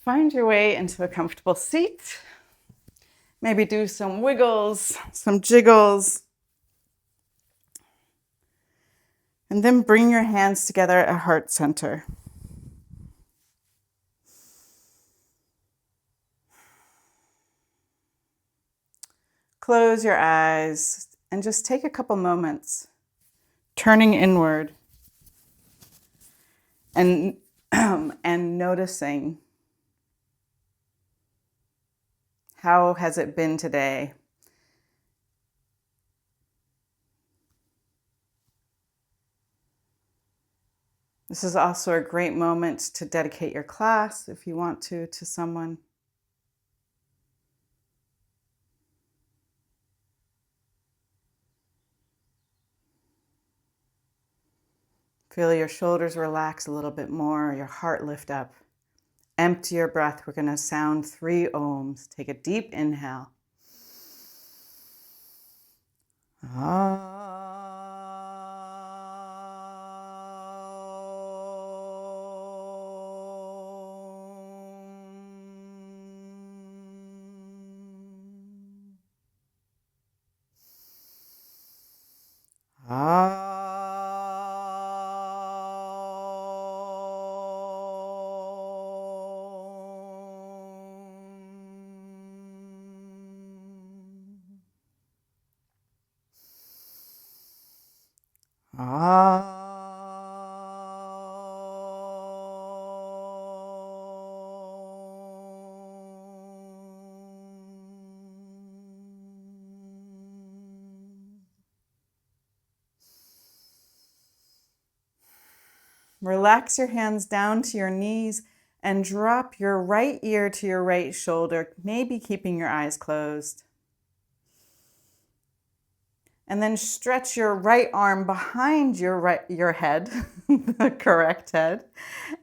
Find your way into a comfortable seat. Maybe do some wiggles, some jiggles. And then bring your hands together at heart center. Close your eyes and just take a couple moments, turning inward and noticing, how has it been today? This is also a great moment to dedicate your class, if you want to someone. Feel your shoulders relax a little bit more, your heart lift up. Empty your breath. We're going to sound 3 ohms. Take a deep inhale. Relax your hands down to your knees and drop your right ear to your right shoulder, maybe keeping your eyes closed. And then stretch your right arm behind your head, the correct head,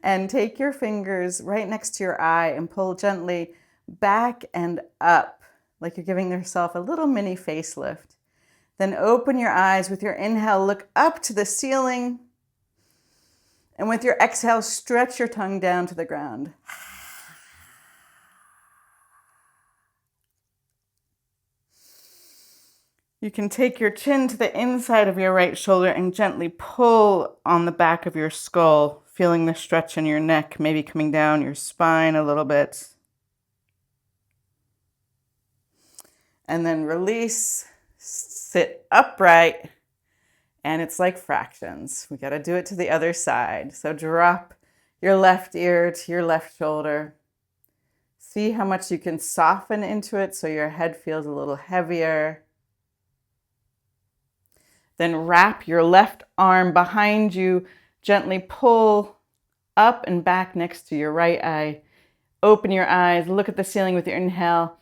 and take your fingers right next to your eye and pull gently back and up, like you're giving yourself a little mini facelift. Then open your eyes with your inhale, look up to the ceiling. And with your exhale, stretch your tongue down to the ground. You can take your chin to the inside of your right shoulder and gently pull on the back of your skull, feeling the stretch in your neck, maybe coming down your spine a little bit. And then release, sit upright. And it's like fractions. We got to do it to the other side. So drop your left ear to your left shoulder. See how much you can soften into it so your head feels a little heavier. Then wrap your left arm behind you. Gently pull up and back next to your right eye. Open your eyes. Look at the ceiling with your inhale.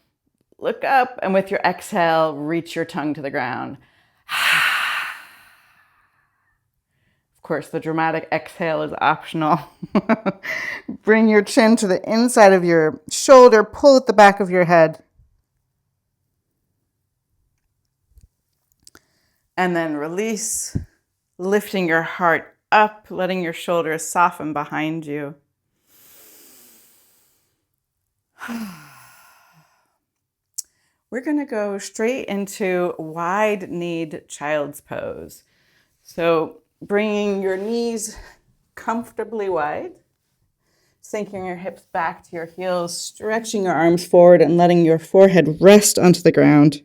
Look up, and with your exhale, reach your tongue to the ground. Of course, the dramatic exhale is optional. Bring your chin to the inside of your shoulder, pull at the back of your head. And then release, lifting your heart up, letting your shoulders soften behind you. We're going to go straight into wide-kneed child's pose. So bringing your knees comfortably wide, sinking your hips back to your heels, stretching your arms forward and letting your forehead rest onto the ground.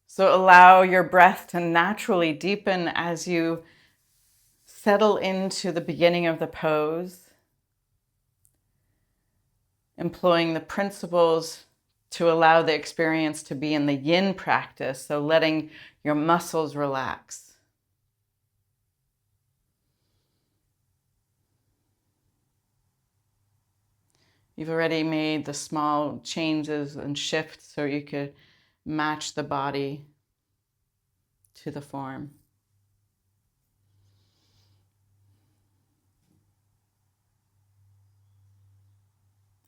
So allow your breath to naturally deepen as you settle into the beginning of the pose, employing the principles to allow the experience to be in the yin practice, so letting your muscles relax. You've already made the small changes and shifts so you could match the body to the form.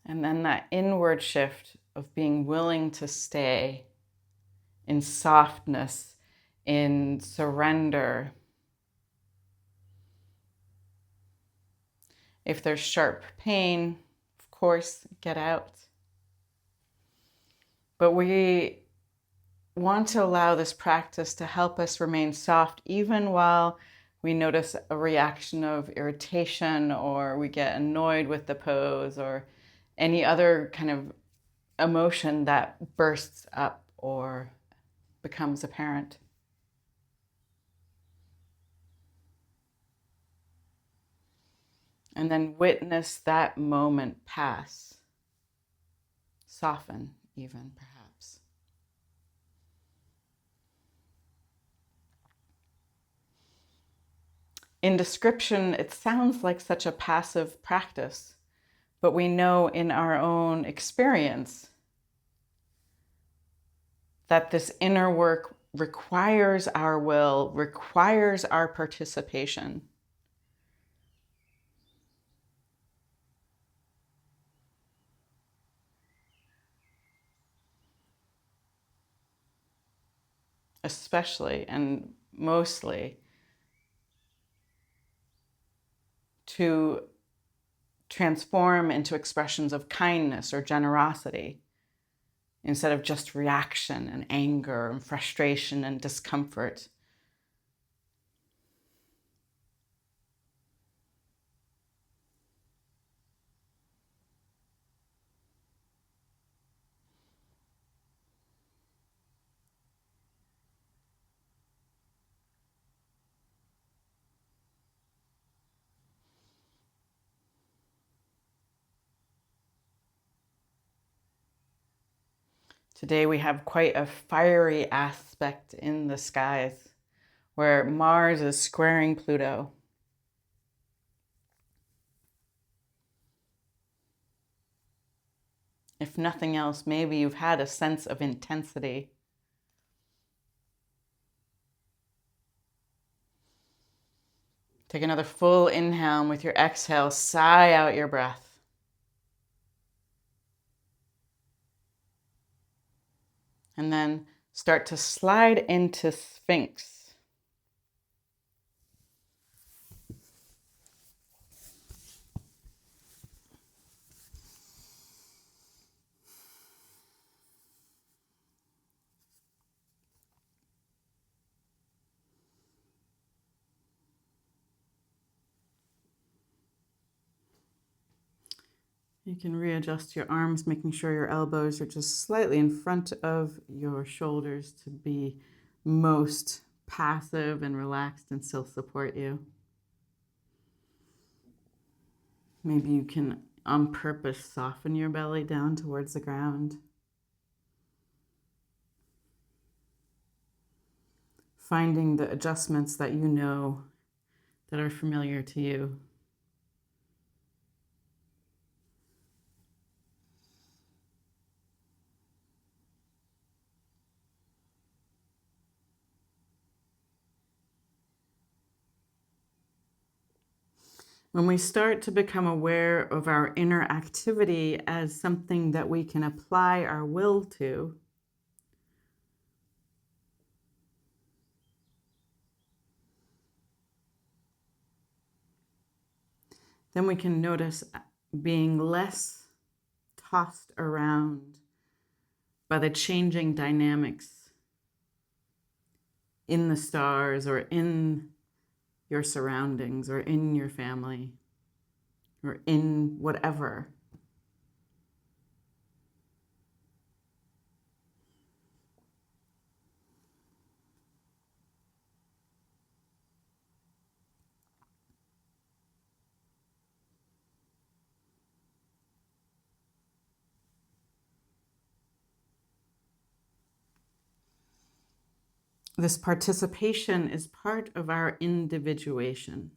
And then that inward shift of being willing to stay in softness, in surrender. If there's sharp pain, of course, get out. But we want to allow this practice to help us remain soft even while we notice a reaction of irritation, or we get annoyed with the pose, or any other kind of emotion that bursts up or becomes apparent. And then witness that moment pass. Soften, even, perhaps. In description, it sounds like such a passive practice, but we know in our own experience that this inner work requires our will, requires our participation. Especially and mostly to transform into expressions of kindness or generosity instead of just reaction and anger and frustration and discomfort. Today we have quite a fiery aspect in the skies where Mars is squaring Pluto. If nothing else, maybe you've had a sense of intensity. Take another full inhale, and with your exhale, sigh out your breath. And then start to slide into Sphinx. You can readjust your arms, making sure your elbows are just slightly in front of your shoulders to be most passive and relaxed and still support you. Maybe you can, on purpose, soften your belly down towards the ground. Finding the adjustments that you know that are familiar to you. When we start to become aware of our inner activity as something that we can apply our will to, then we can notice being less tossed around by the changing dynamics in the stars or in your surroundings or in your family or in whatever. This participation is part of our individuation.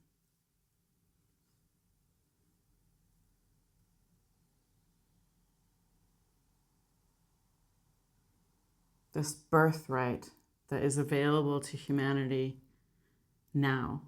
This birthright that is available to humanity now.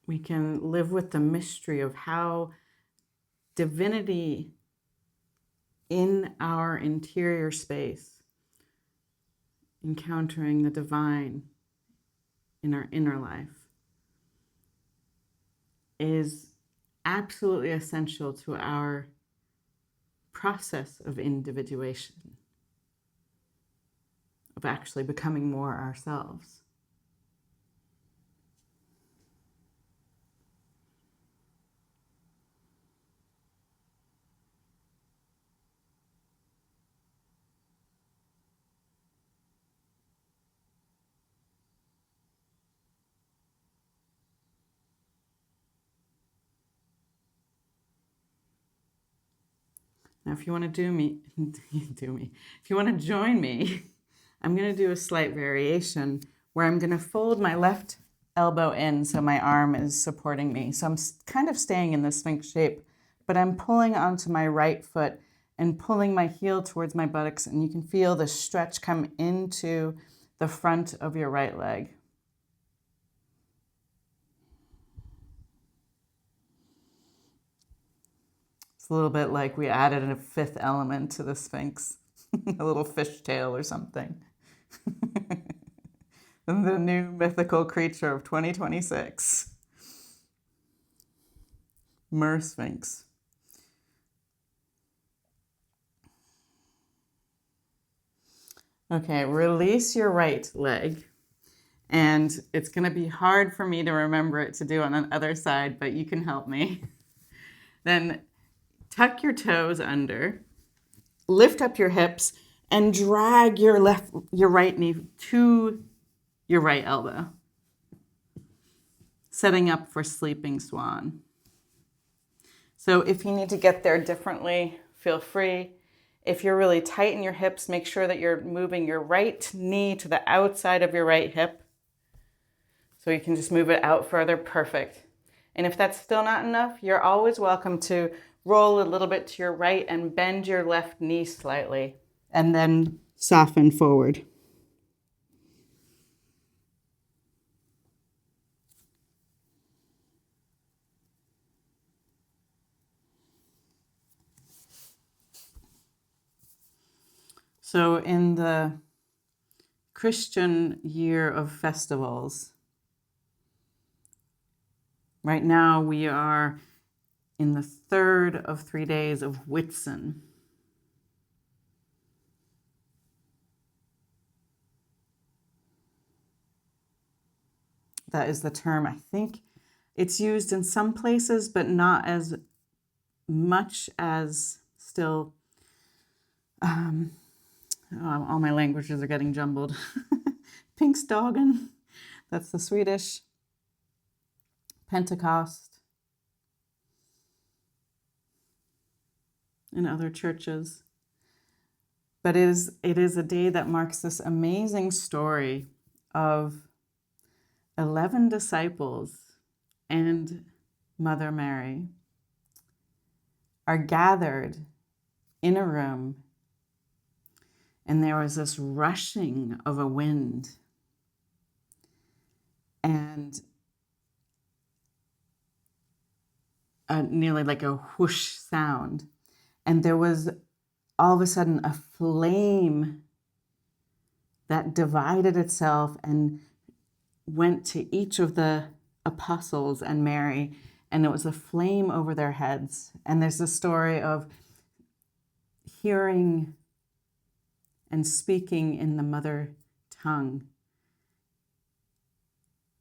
we can live with the mystery of how divinity in our interior space, encountering the divine in our inner life, is absolutely essential to our process of individuation, of actually becoming more ourselves. Now, if you want to if you want to join me, I'm going to do a slight variation where I'm going to fold my left elbow in so my arm is supporting me. So I'm kind of staying in the Sphinx shape, but I'm pulling onto my right foot and pulling my heel towards my buttocks, and you can feel the stretch come into the front of your right leg. It's a little bit like we added a fifth element to the Sphinx, a little fishtail or something. The new mythical creature of 2026. Sphinx. Okay, release your right leg. And it's going to be hard for me to remember it to do on the other side, but you can help me. Then tuck your toes under, lift up your hips, and drag your right knee to your right elbow, setting up for sleeping swan. So if you need to get there differently, feel free. If you're really tight in your hips, make sure that you're moving your right knee to the outside of your right hip. So you can just move it out further, perfect. And if that's still not enough, you're always welcome to roll a little bit to your right and bend your left knee slightly. And then soften forward. So in the Christian year of festivals, right now we are in the third of 3 days of Whitsun. That is the term. I think it's used in some places, but not as much as still. All my languages are getting jumbled. Pinkstdagen, that's the Swedish. Pentecost in other churches. But it is a day that marks this amazing story of 11 disciples and Mother Mary are gathered in a room, and there was this rushing of a wind and nearly like a whoosh sound. And there was all of a sudden a flame that divided itself and went to each of the apostles and Mary, and it was a flame over their heads. And there's a story of hearing and speaking in the mother tongue,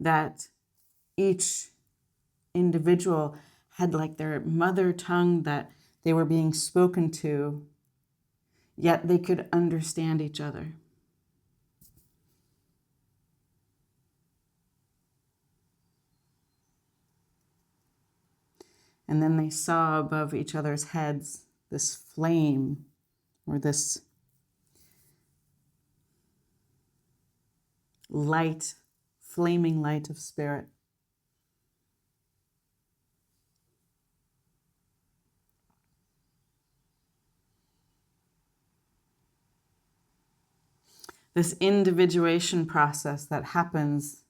that each individual had like their mother tongue that they were being spoken to, yet they could understand each other. And then they saw above each other's heads this flame, or this light, flaming light of spirit. This individuation process that happens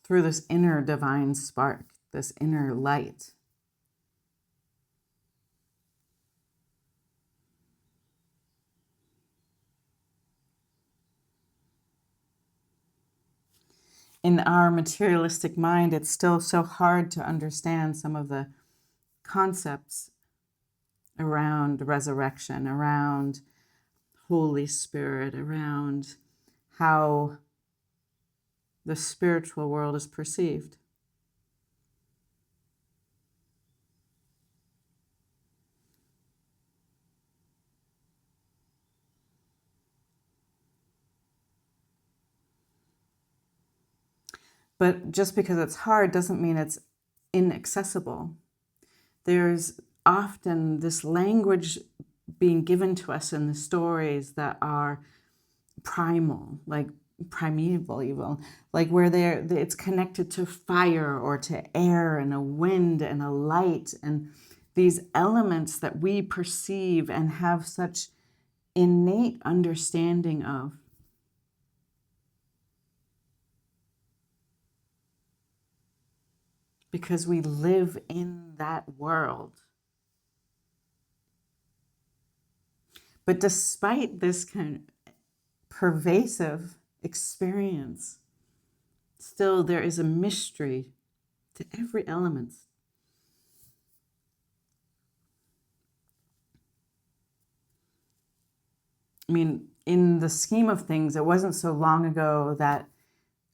through this inner divine spark, this inner light. In our materialistic mind, it's still so hard to understand some of the concepts around resurrection, around Holy Spirit, around how the spiritual world is perceived. But just because it's hard doesn't mean it's inaccessible. There's often this language being given to us in the stories that are primal, like primeval even, like where it's connected to fire or to air and a wind and a light and these elements that we perceive and have such innate understanding of. Because we live in that world. But despite this kind of pervasive experience, still there is a mystery to every element. I mean, in the scheme of things, it wasn't so long ago that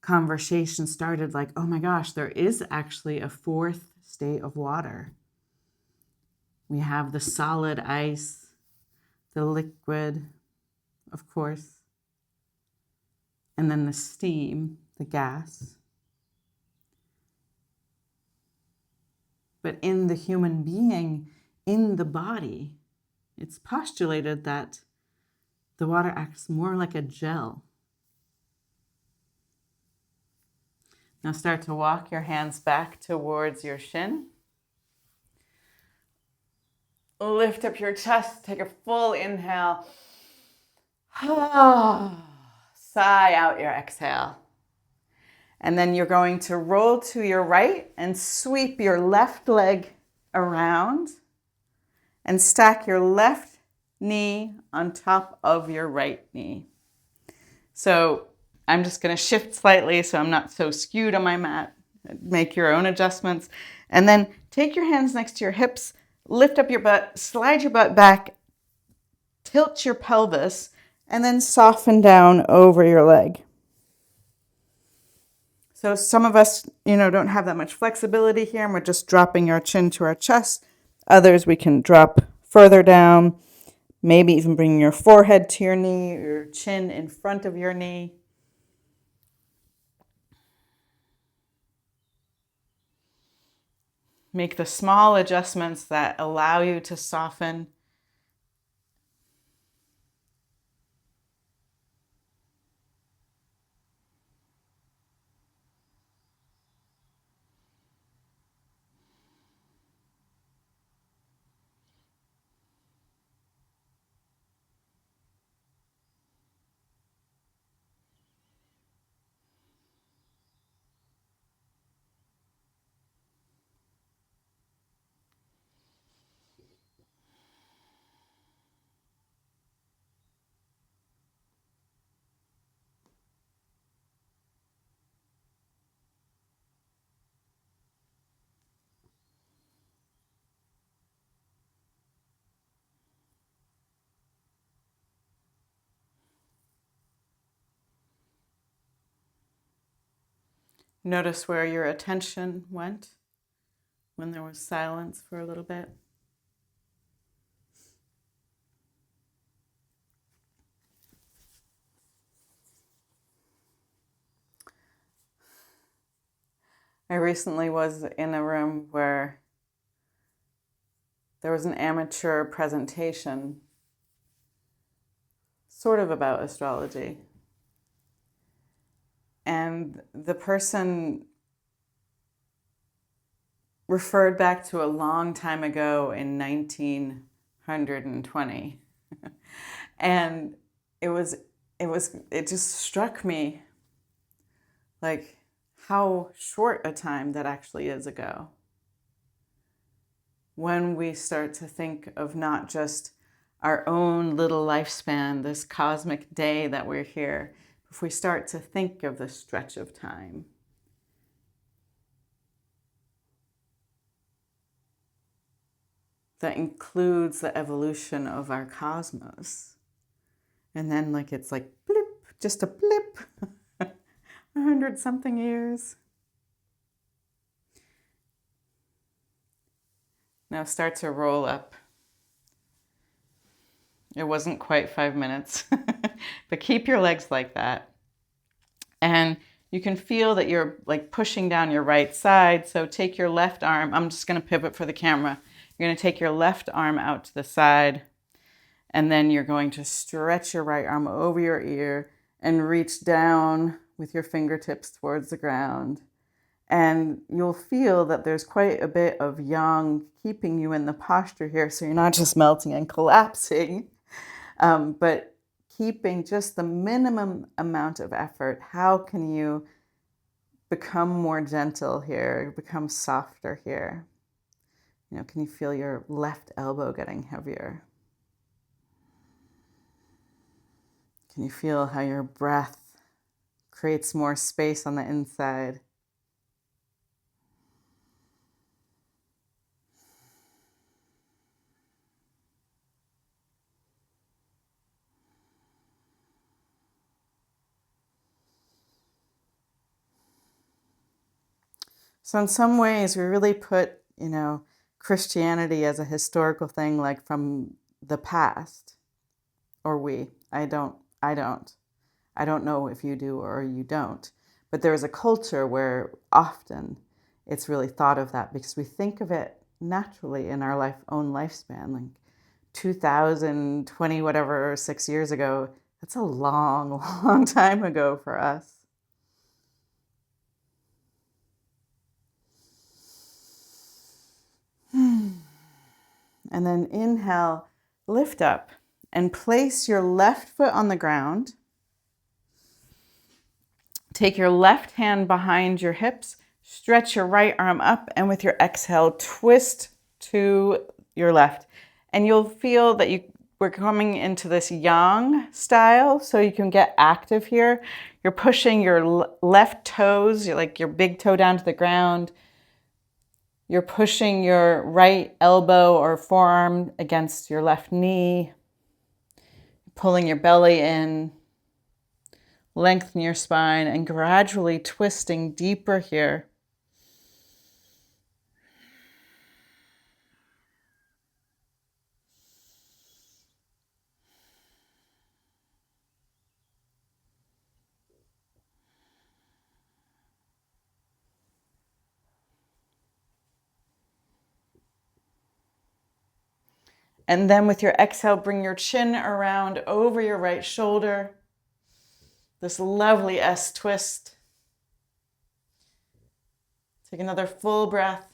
conversation started like, oh my gosh, there is actually a fourth state of water. We have the solid ice, the liquid, of course, and then the steam, the gas. But in the human being, in the body, it's postulated that the water acts more like a gel. Now start to walk your hands back towards your shin. Lift up your chest, take a full inhale. Sigh out your exhale. And then you're going to roll to your right and sweep your left leg around and stack your left knee on top of your right knee. So I'm just going to shift slightly so I'm not so skewed on my mat. Make your own adjustments. And then take your hands next to your hips, lift up your butt, slide your butt back, tilt your pelvis, and then soften down over your leg. So some of us, don't have that much flexibility here, and we're just dropping our chin to our chest. Others, we can drop further down, maybe even bring your forehead to your knee, your chin in front of your knee. Make the small adjustments that allow you to soften. Notice where your attention went when there was silence for a little bit. I recently was in a room where there was an amateur presentation, sort of about astrology. And the person referred back to a long time ago in 1920. And it just struck me like, how short a time that actually is ago. When we start to think of not just our own little lifespan, this cosmic day that we're here, if we start to think of the stretch of time. That includes the evolution of our cosmos. And then it's like blip, just a blip, 100-something years. Now start to roll up. It wasn't quite 5 minutes, but keep your legs like that. And you can feel that you're pushing down your right side. So take your left arm. I'm just going to pivot for the camera. You're going to take your left arm out to the side, and then you're going to stretch your right arm over your ear and reach down with your fingertips towards the ground. And you'll feel that there's quite a bit of yang keeping you in the posture here, so you're not just melting and collapsing, but keeping just the minimum amount of effort. How can you become more gentle here, become softer here? Can you feel your left elbow getting heavier? Can you feel how your breath creates more space on the inside? So in some ways, we really put, Christianity as a historical thing, from the past. Or I don't know if you do or you don't. But there is a culture where often it's really thought of that because we think of it naturally in our own lifespan. 2020, whatever, 6 years ago, that's a long, long time ago for us. And then inhale, lift up, and place your left foot on the ground. Take your left hand behind your hips, stretch your right arm up, and with your exhale, twist to your left. And you'll feel that we're coming into this yang style, so you can get active here. You're pushing your left toes, your big toe down to the ground. You're pushing your right elbow or forearm against your left knee, pulling your belly in, lengthen your spine, and gradually twisting deeper here. And then with your exhale, bring your chin around over your right shoulder. This lovely S twist. Take another full breath.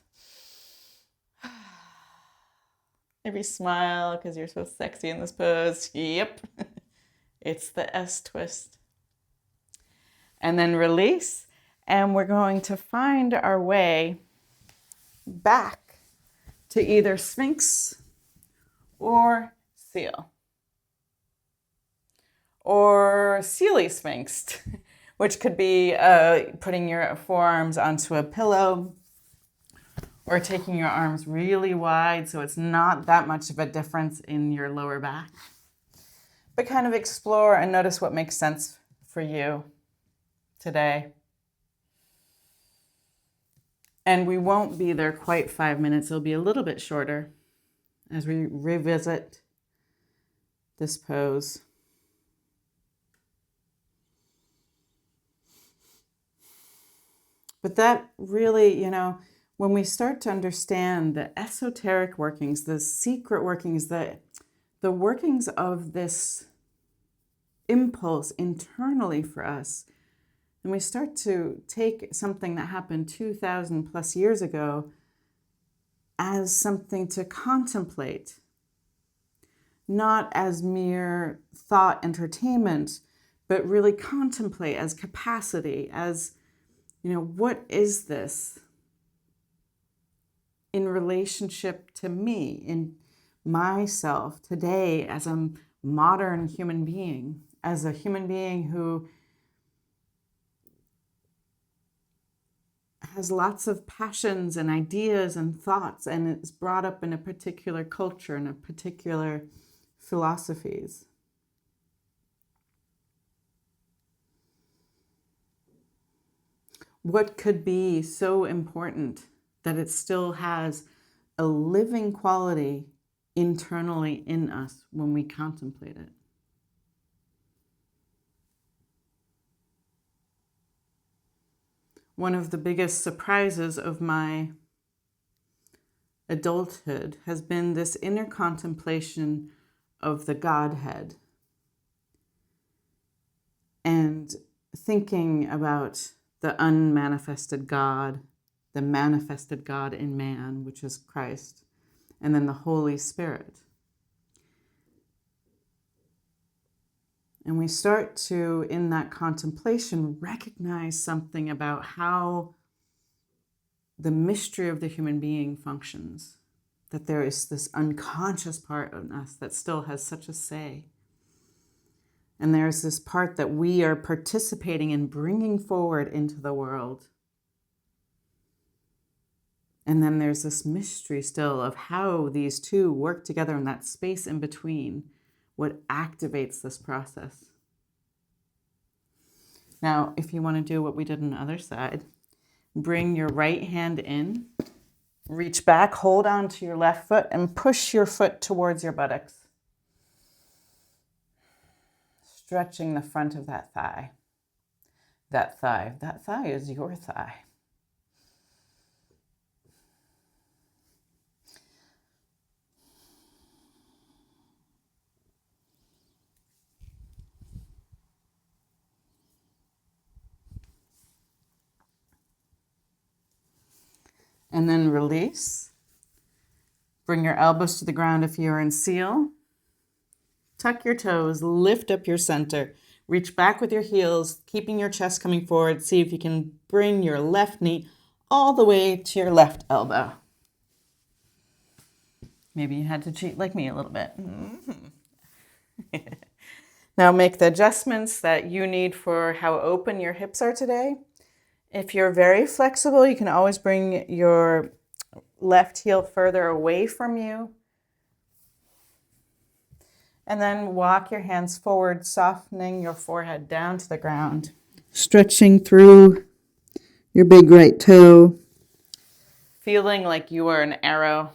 Maybe smile because you're so sexy in this pose. Yep. It's the S twist. And then release. And we're going to find our way back to either Sphinx or seal, or Sealy Sphinx, which could be putting your forearms onto a pillow or taking your arms really wide so it's not that much of a difference in your lower back. But kind of explore and notice what makes sense for you today. And we won't be there quite 5 minutes. It'll be a little bit shorter as we revisit this pose. But that really, when we start to understand the esoteric workings, the secret workings, the workings of this impulse internally for us, and we start to take something that happened 2,000 plus years ago as something to contemplate, not as mere thought entertainment, but really contemplate as capacity, as what is this in relationship to me, in myself today as a modern human being, as a human being who has lots of passions and ideas and thoughts and is brought up in a particular culture and a particular philosophies. What could be so important that it still has a living quality internally in us when we contemplate it? One of the biggest surprises of my adulthood has been this inner contemplation of the Godhead and thinking about the unmanifested God, the manifested God in man, which is Christ, and then the Holy Spirit. And we start to, in that contemplation, recognize something about how the mystery of the human being functions, that there is this unconscious part of us that still has such a say. And there's this part that we are participating in bringing forward into the world. And then there's this mystery still of how these two work together in that space in between, what activates this process. Now, if you want to do what we did on the other side, bring your right hand in, reach back, hold on to your left foot, and push your foot towards your buttocks. Stretching the front of that thigh. That thigh is your thigh. And then release. Bring your elbows to the ground if you're in seal. Tuck your toes, lift up your center. Reach back with your heels, keeping your chest coming forward. See if you can bring your left knee all the way to your left elbow. Maybe you had to cheat like me a little bit. Now make the adjustments that you need for how open your hips are today. If you're very flexible, you can always bring your left heel further away from you. And then walk your hands forward, softening your forehead down to the ground. Stretching through your big right toe. Feeling like you are an arrow.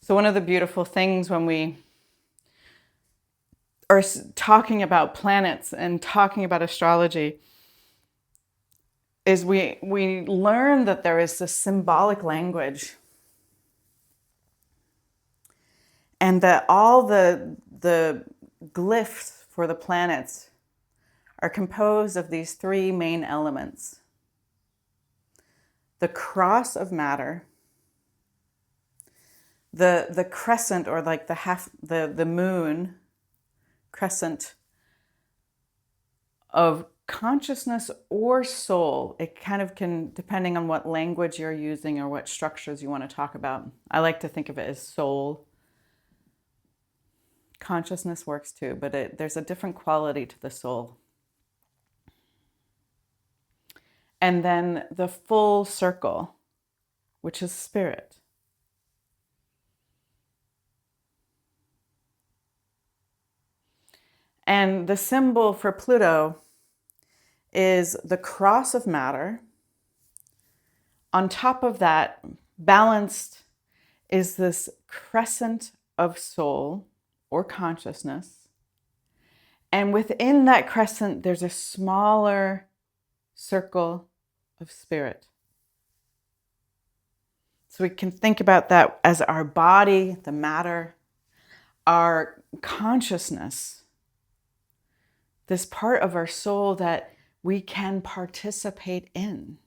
So one of the beautiful things when we are talking about planets and talking about astrology is we learn that there is this symbolic language. And that all the glyphs for the planets are composed of these three main elements. The cross of matter, the crescent, or like the moon crescent of consciousness or soul. It kind of can, depending on what language you're using or what structures you want to talk about. I like to think of it as soul. Consciousness works too, but there's a different quality to the soul. And then the full circle, which is spirit. And the symbol for Pluto is the cross of matter. On top of that, balanced, is this crescent of soul or consciousness. And within that crescent, there's a smaller circle of spirit. So we can think about that as our body, the matter, our consciousness, this part of our soul that we can participate in,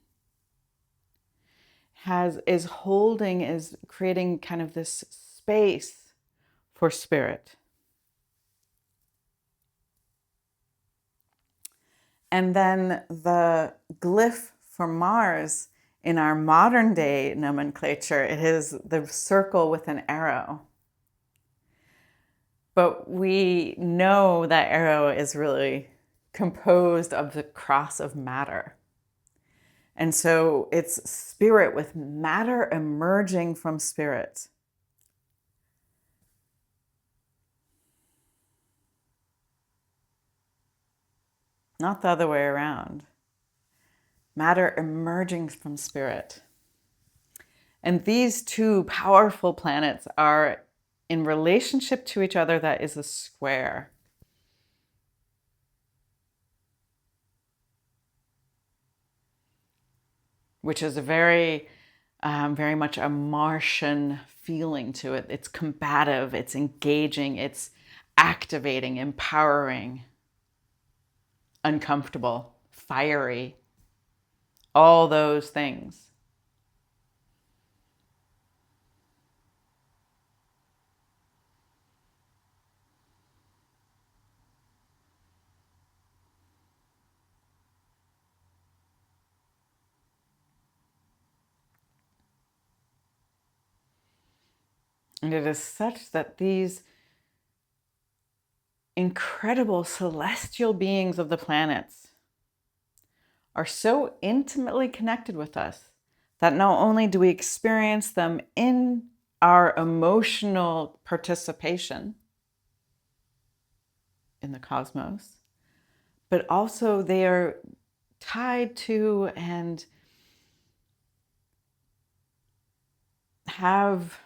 is creating kind of this space for spirit. And then the glyph for Mars in our modern day nomenclature, it is the circle with an arrow. But we know that arrow is really composed of the cross of matter. And so it's spirit with matter emerging from spirit. Not the other way around. Matter emerging from spirit. And these two powerful planets are in relationship to each other that is a square. Which is a very much a Martian feeling to it. It's combative, it's engaging, it's activating, empowering, uncomfortable, fiery, all those things. And it is such that these incredible celestial beings of the planets are so intimately connected with us that not only do we experience them in our emotional participation in the cosmos, but also they are tied to and have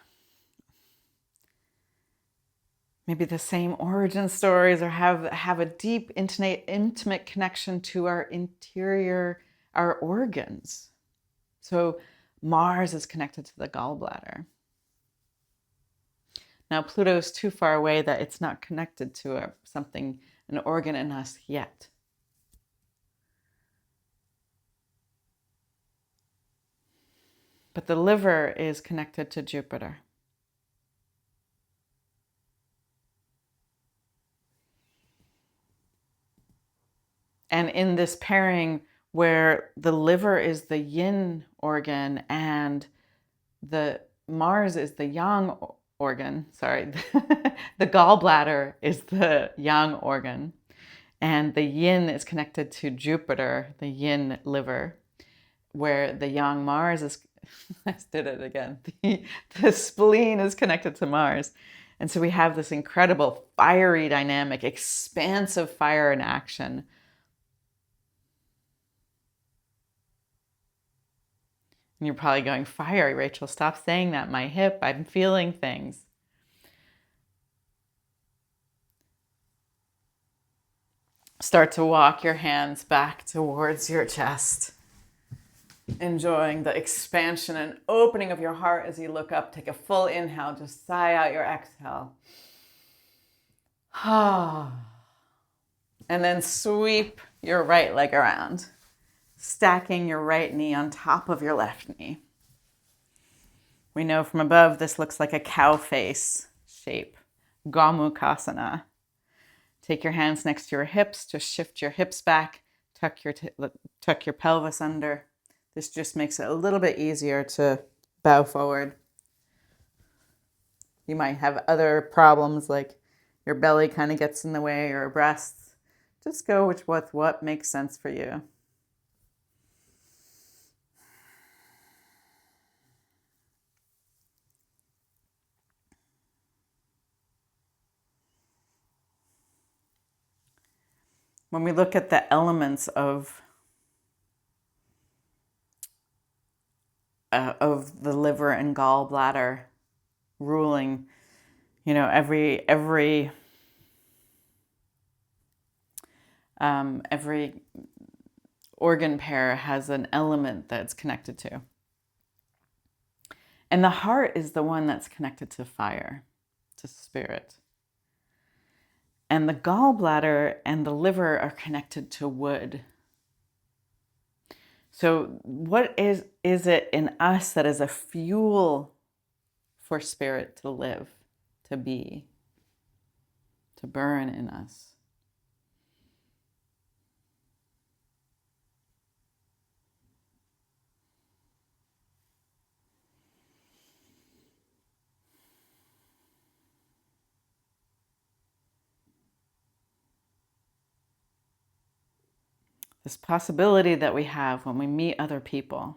maybe the same origin stories or have a deep, intimate connection to our interior, our organs. So Mars is connected to the gallbladder. Now Pluto is too far away that it's not connected to an organ in us yet. But the liver is connected to Jupiter. And in this pairing where the liver is the yin organ and the Mars is the yang organ, the gallbladder is the yang organ, and the yin is connected to Jupiter, the yin liver, where the yang Mars is, I did it again, the spleen is connected to Mars. And so we have this incredible fiery dynamic, expansive fire in action. And you're probably going, fiery, Rachel, stop saying that. My hip, I'm feeling things. Start to walk your hands back towards your chest. Enjoying the expansion and opening of your heart as you look up. Take a full inhale, just sigh out your exhale. And then sweep your right leg around, stacking your right knee on top of your left knee. We know from above this looks like a cow face shape, Gomukhasana. Take your hands next to your hips, just shift your hips back, tuck your pelvis under. This just makes it a little bit easier to bow forward. You might have other problems like your belly kind of gets in the way or breasts. Just go with what makes sense for you. When we look at the elements of the liver and gallbladder ruling, every organ pair has an element that's connected to. And the heart is the one that's connected to fire, to spirit. And the gallbladder and the liver are connected to wood. So what is it in us that is a fuel for spirit to live, to be, to burn in us? this possibility that we have when we meet other people.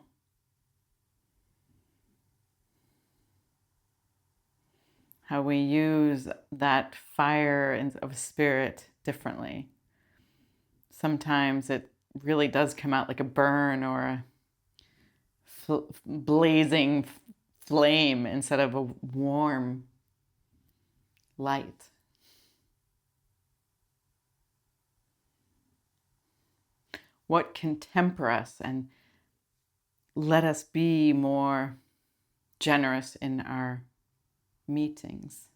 How we use that fire of spirit differently. Sometimes it really does come out like a burn or a blazing flame instead of a warm light. What can temper us and let us be more generous in our meetings?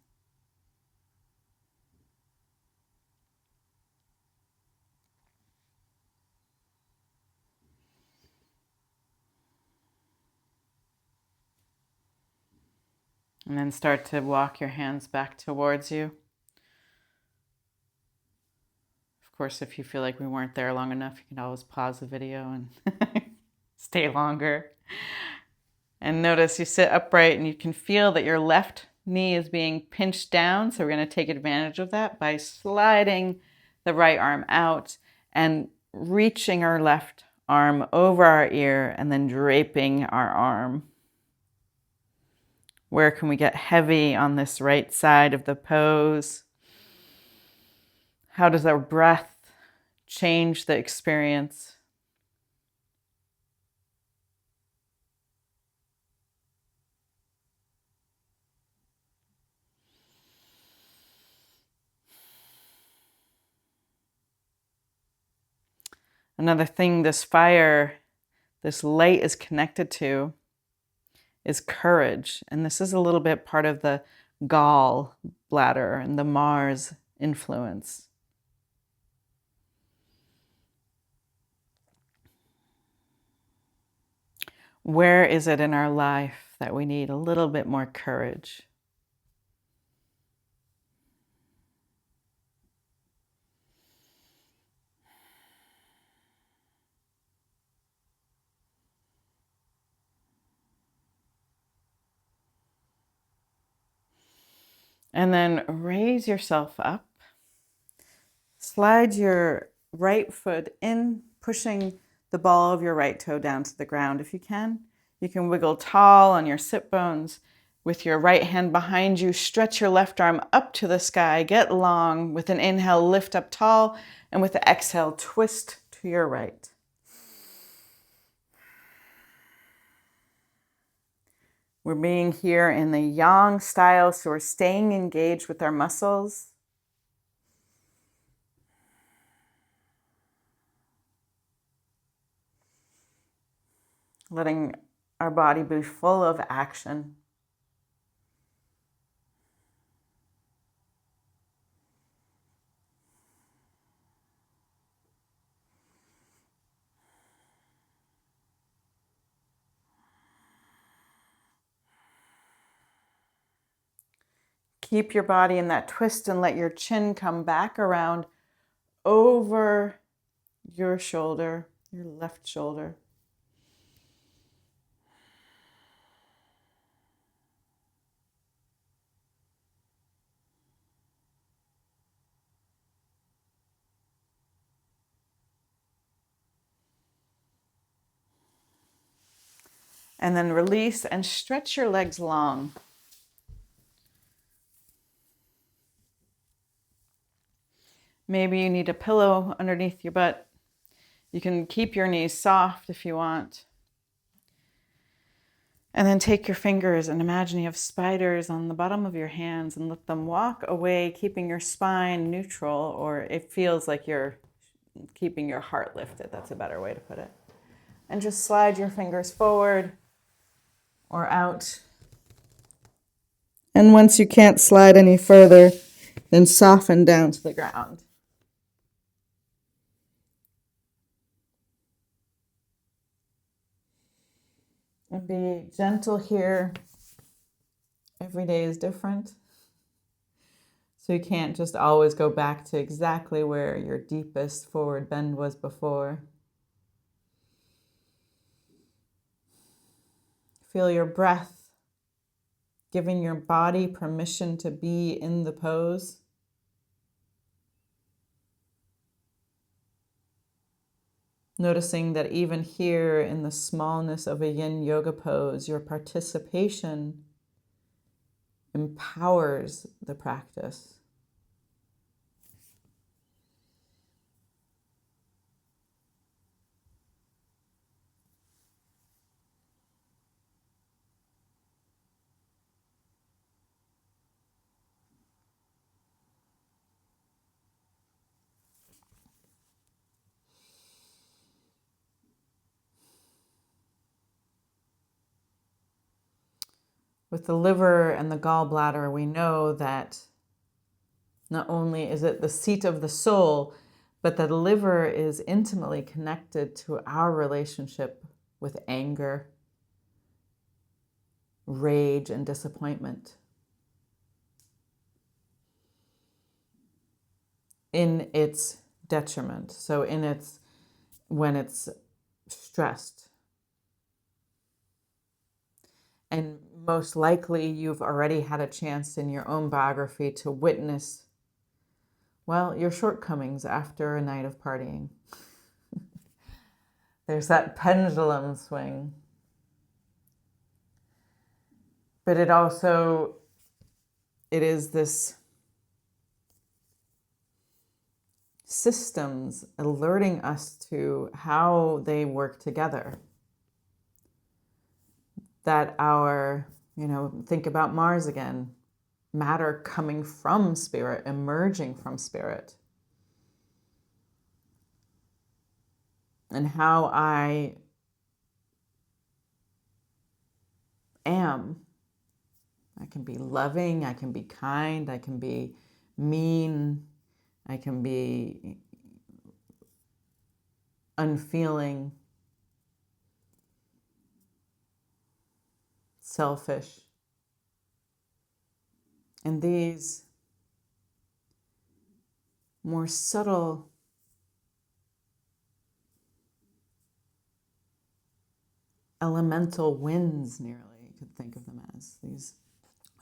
And then start to walk your hands back towards you. Of course, if you feel like we weren't there long enough, you can always pause the video and stay longer. And notice you sit upright and you can feel that your left knee is being pinched down. So we're going to take advantage of that by sliding the right arm out and reaching our left arm over our ear and then draping our arm. Where can we get heavy on this right side of the pose? How does our breath change the experience? Another thing this fire, this light is connected to is courage. And this is a little bit part of the gall bladder and the Mars influence. Where is it in our life that we need a little bit more courage? And then raise yourself up. Slide your right foot in, pushing the ball of your right toe down to the ground if you can. You can wiggle tall on your sit bones with your right hand behind you. Stretch your left arm up to the sky. Get long. With an inhale, lift up tall. And with the exhale, twist to your right. We're being here in the yang style, so we're staying engaged with our muscles. Letting our body be full of action. Keep your body in that twist and let your chin come back around over your shoulder, your left shoulder. And then release and stretch your legs long. Maybe you need a pillow underneath your butt. You can keep your knees soft if you want. And then take your fingers and imagine you have spiders on the bottom of your hands and let them walk away, keeping your spine neutral, or it feels like you're keeping your heart lifted. That's a better way to put it. And just slide your fingers forward or out. And once you can't slide any further, then soften down to the ground. And be gentle here. Every day is different. So you can't just always go back to exactly where your deepest forward bend was before. Feel your breath, giving your body permission to be in the pose. Noticing that even here in the smallness of a yin yoga pose, your participation empowers the practice. With the liver and the gallbladder, we know that not only is it the seat of the soul, but that the liver is intimately connected to our relationship with anger, rage, and disappointment. In its detriment, so when it's stressed. And most likely you've already had a chance in your own biography to witness, well, your shortcomings after a night of partying. There's that pendulum swing. But it is this systems alerting us to how they work together. That think about Mars again, matter coming from spirit, emerging from spirit. And how I am. I can be loving, I can be kind, I can be mean, I can be unfeeling, selfish. And these more subtle elemental winds, nearly, you could think of them as these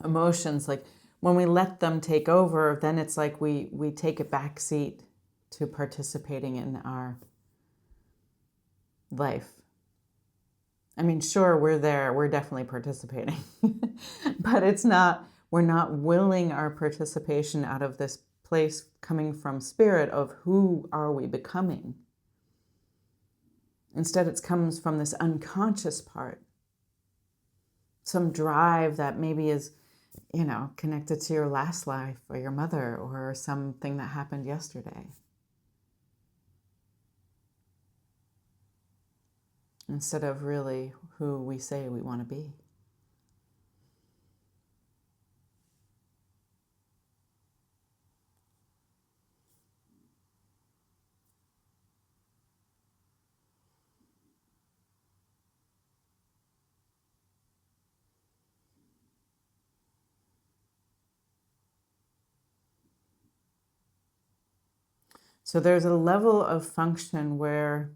emotions, like when we let them take over, then it's like we take a back seat to participating in our life. I mean, sure, we're there, we're definitely participating, but we're not willing our participation out of this place coming from spirit of who are we becoming. Instead, it comes from this unconscious part, some drive that maybe is, connected to your last life or your mother or something that happened yesterday. Instead of really who we say we want to be. So there's a level of function where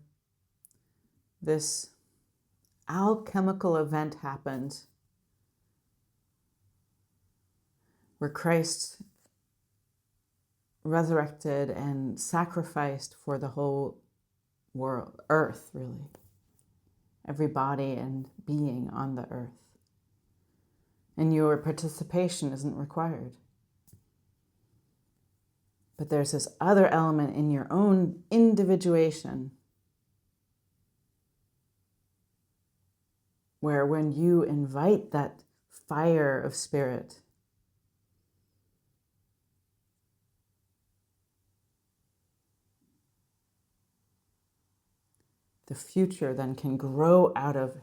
this alchemical event happened, where Christ resurrected and sacrificed for the whole world, earth, really. Every body and being on the earth. And your participation isn't required. But there's this other element in your own individuation where when you invite that fire of spirit, the future then can grow out of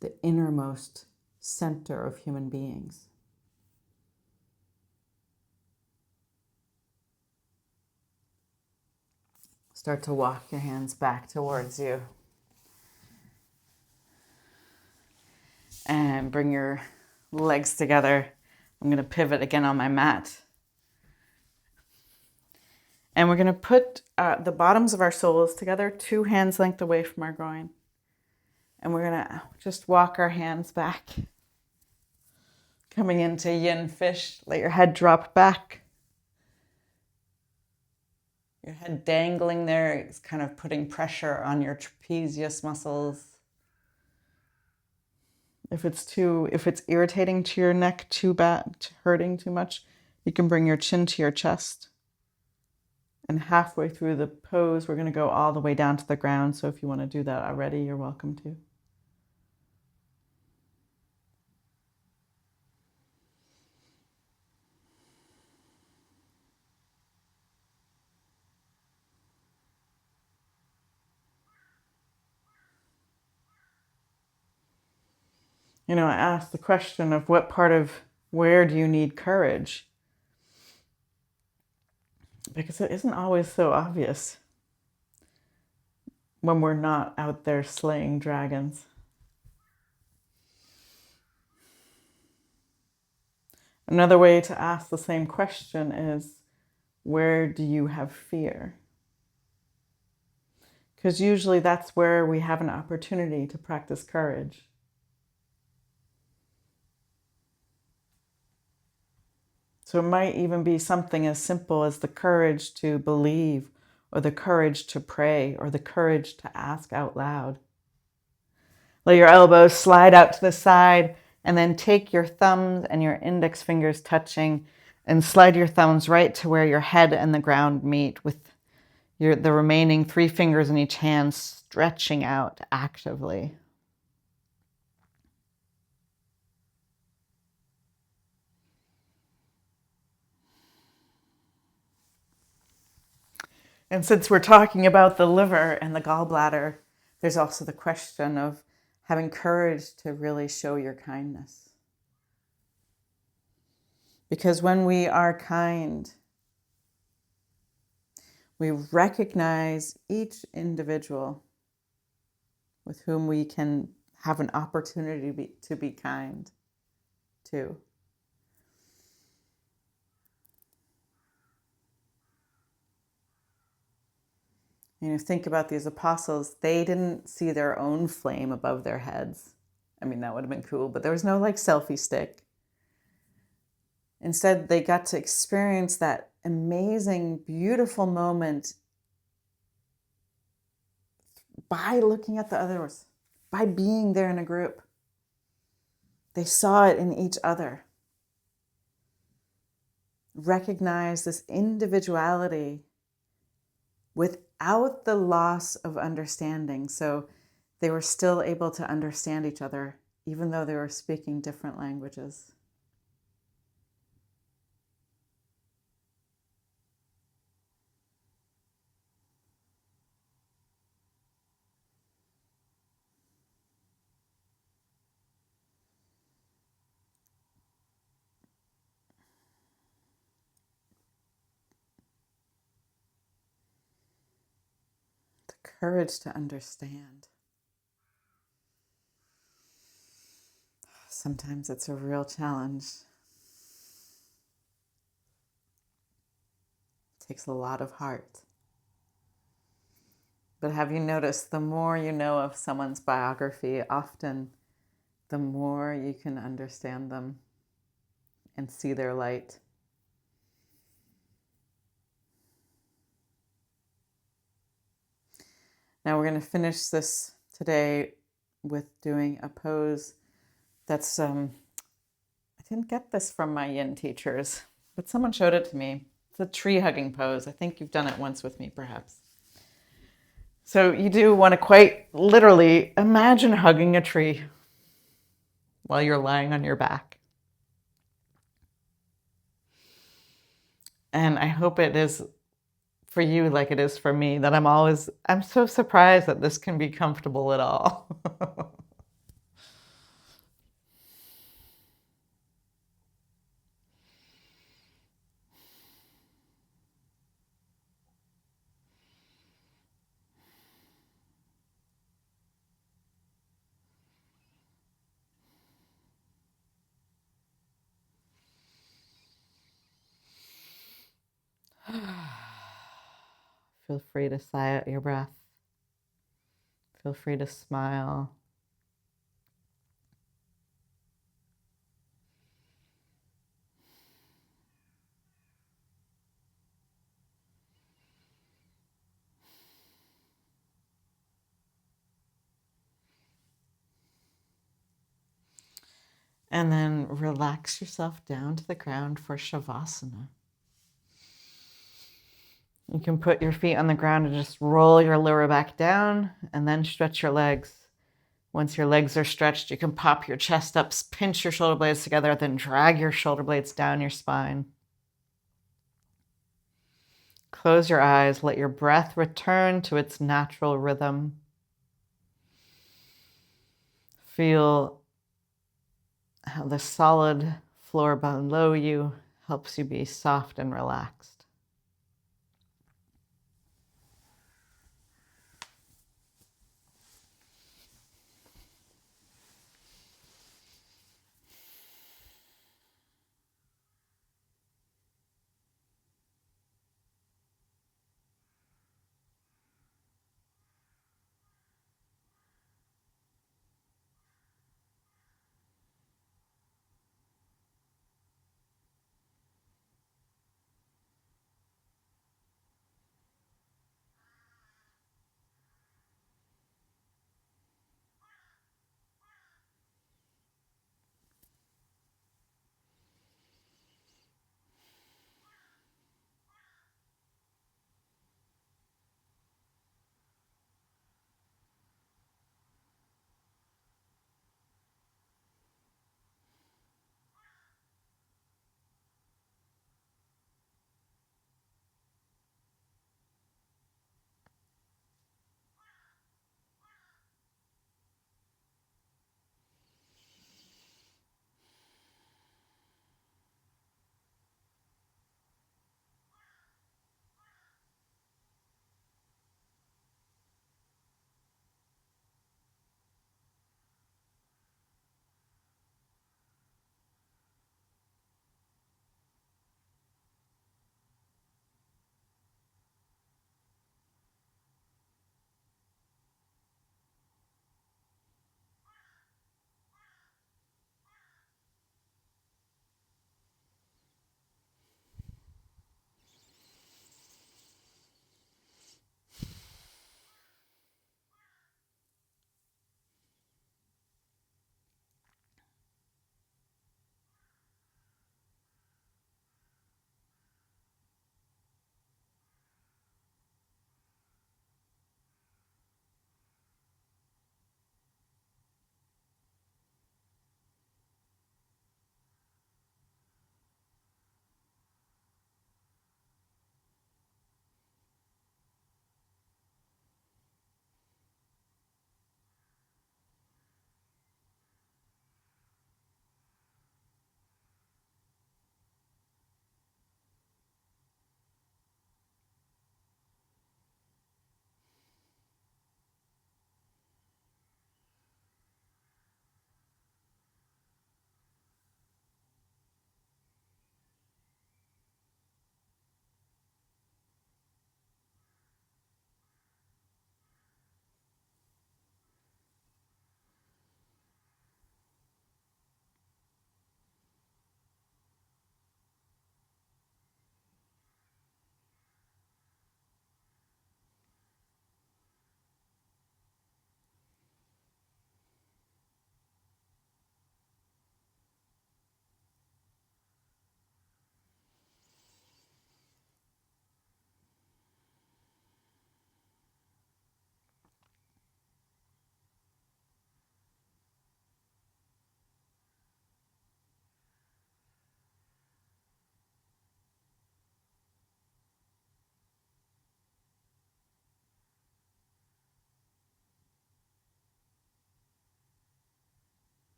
the innermost center of human beings. Start to walk your hands back towards you. And bring your legs together. I'm going to pivot again on my mat. And we're going to put the bottoms of our soles together, 2 hands length away from our groin. And we're going to just walk our hands back. Coming into yin fish, let your head drop back. Your head dangling there is kind of putting pressure on your trapezius muscles. If it's irritating to your neck too bad, hurting too much, you can bring your chin to your chest. And halfway through the pose, we're going to go all the way down to the ground. So if you want to do that already, you're welcome to. I asked the question of where do you need courage? Because it isn't always so obvious when we're not out there slaying dragons. Another way to ask the same question is, where do you have fear? Because usually that's where we have an opportunity to practice courage. So it might even be something as simple as the courage to believe, or the courage to pray, or the courage to ask out loud. Let your elbows slide out to the side, and then take your thumbs and your index fingers touching, and slide your thumbs right to where your head and the ground meet, with the remaining 3 fingers in each hand stretching out actively. And since we're talking about the liver and the gallbladder, there's also the question of having courage to really show your kindness. Because when we are kind, we recognize each individual with whom we can have an opportunity to be kind to. Think about these apostles. They didn't see their own flame above their heads. I mean, that would have been cool, but there was no selfie stick. Instead, they got to experience that amazing, beautiful moment by looking at the others, by being there in a group. They saw it in each other. Recognize this individuality without the loss of understanding. So they were still able to understand each other, even though they were speaking different languages. The courage to understand. Sometimes it's a real challenge. It takes a lot of heart. But have you noticed, the more you know of someone's biography, often the more you can understand them and see their light. Now we're going to finish this today with doing a pose that's, I didn't get this from my yin teachers, but someone showed it to me. It's a tree hugging pose. I think you've done it once with me, perhaps. So you do want to quite literally imagine hugging a tree while you're lying on your back. And I hope it is for you like it is for me, that I'm so surprised that this can be comfortable at all. Feel free to sigh out your breath. Feel free to smile. And then relax yourself down to the ground for Shavasana. You can put your feet on the ground and just roll your lower back down and then stretch your legs. Once your legs are stretched, you can pop your chest up, pinch your shoulder blades together, then drag your shoulder blades down your spine. Close your eyes, let your breath return to its natural rhythm. Feel how the solid floor below you helps you be soft and relaxed.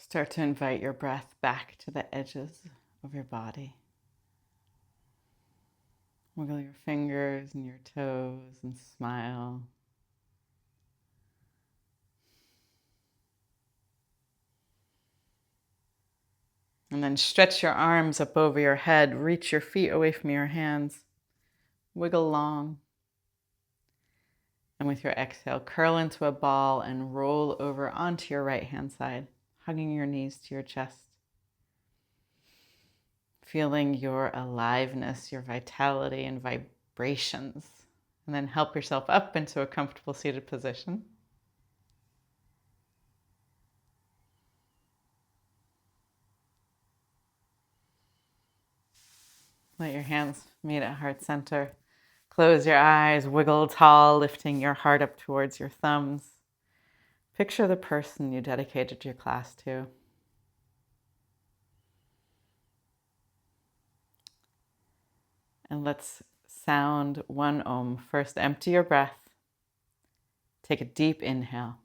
Start to invite your breath back to the edges of your body. Wiggle your fingers and your toes and smile. And then stretch your arms up over your head. Reach your feet away from your hands. Wiggle long. And with your exhale, curl into a ball and roll over onto your right hand side, hugging your knees to your chest. feeling your aliveness, your vitality and vibrations. And then help yourself up into a comfortable seated position. Let your hands meet at heart center. Close your eyes, wiggle tall, lifting your heart up towards your thumbs. Picture the person you dedicated your class to. And let's sound one Om. First, empty your breath. Take a deep inhale.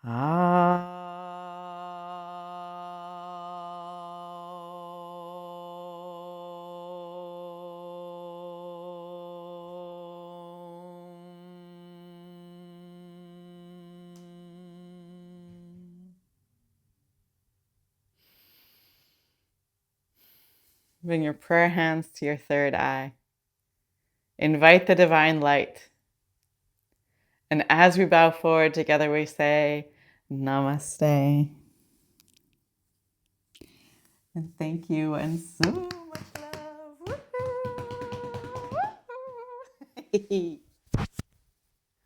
Ah. Bring your prayer hands to your third eye. Invite the divine light. And as we bow forward together, we say, Namaste. And thank you, and so much love. Woo-hoo! Woo-hoo!